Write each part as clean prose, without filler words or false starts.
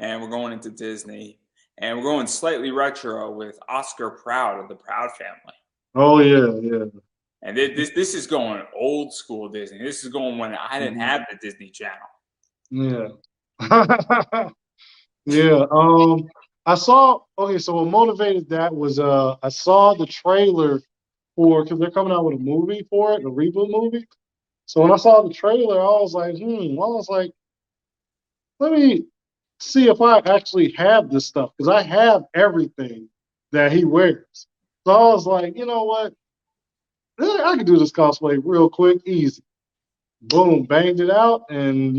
and we're going into Disney, and we're going slightly retro with Oscar Proud of the Proud family. Oh yeah, yeah. And this is going old school Disney. This is going when I didn't Mhm. have the Disney Channel. Yeah. Yeah. I saw okay, so what motivated that was I saw the trailer for because they're coming out with a movie for it, a reboot movie. So when I saw the trailer, I was like, let me see if I actually have this stuff because I have everything that he wears. So I was like, you know what? I can do this cosplay real quick, easy. Boom, banged it out, and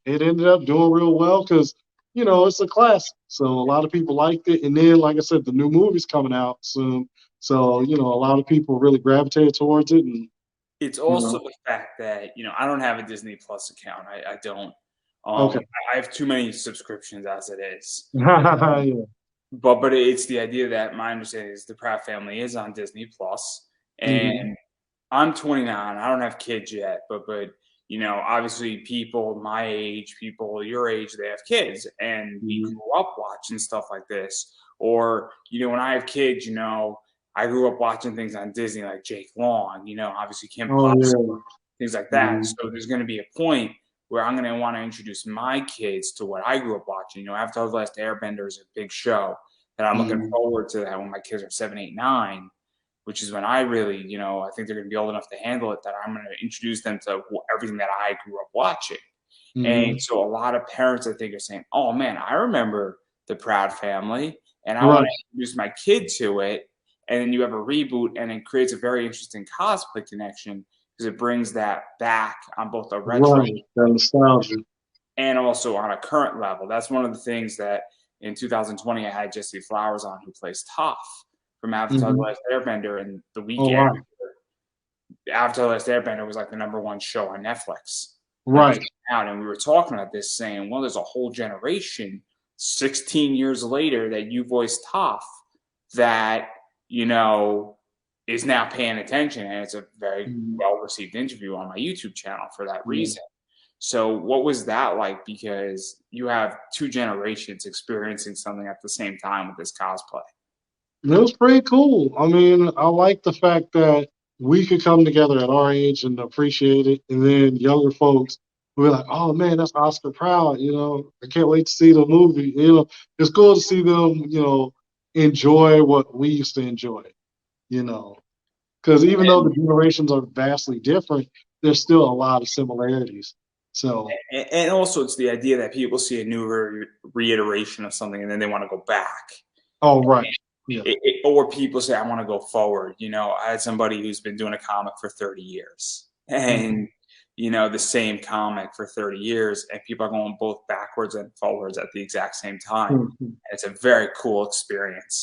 it ended up doing real well because it's a classic. So a lot of people liked it, and then like I said, the new movie's coming out soon. So a lot of people really gravitated towards it, and It's you also know, the fact that I don't have a Disney Plus account. I don't. okay, I have too many subscriptions as it is. yeah, But it's the idea that my understanding is the Proud Family is on Disney Plus, hmm and I'm 29. I don't have kids yet, but obviously people my age, people your age, they have kids, and we hmm grew up watching stuff like this. Or when I have kids, I grew up watching things on Disney like Jake Long, obviously Kim oh Possible, yeah, things like that. hmm So there's going to be a point where I'm going to want to introduce my kids to what I grew up watching. Avatar: The Last Airbender is a big show that I'm looking hmm forward to that when my kids are 7, 8, 9, which is when I really, I think they're going to be old enough to handle it, that I'm going to introduce them to everything that I grew up watching. hmm And so a lot of parents, I think, are saying, oh man, I remember the Proud Family and I want right, to introduce my kid to it. And then you have a reboot and it creates a very interesting cosplay connection because it brings that back on both a retro right, that nostalgia. and also on a current level. That's one of the things that in 2020 I had Jesse Flowers on, who plays Toph from Avatar: The hmm Last Airbender, and the Oh weekend wow, Avatar: The Last Airbender was like the #1 show on Netflix when it right. came out, and we were talking about this, saying, "Well, there's a whole generation, 16 years later, that you voiced Toph, that you know is now paying attention," and it's a very Mhm. well received interview on my YouTube channel for that Yeah. reason. So, what was that like? Because you have two generations experiencing something at the same time with this cosplay. It was pretty cool. I mean, I like the fact that we could come together at our age and appreciate it, and then younger folks will be like, "Oh man, that's Oscar Proud." I can't wait to see the movie. It's cool to see them, enjoy what we used to enjoy. You know, because even though the generations are vastly different, there's still a lot of similarities. So, And also, it's the idea that people see a new reiteration of something and then they want to go back. oh right, yeah, Or people say, I want to go forward. I had somebody who's been doing a comic for 30 years Mhm. and, the same comic for 30 years, and people are going both backwards and forwards at the exact same time. Mhm. And it's a very cool experience.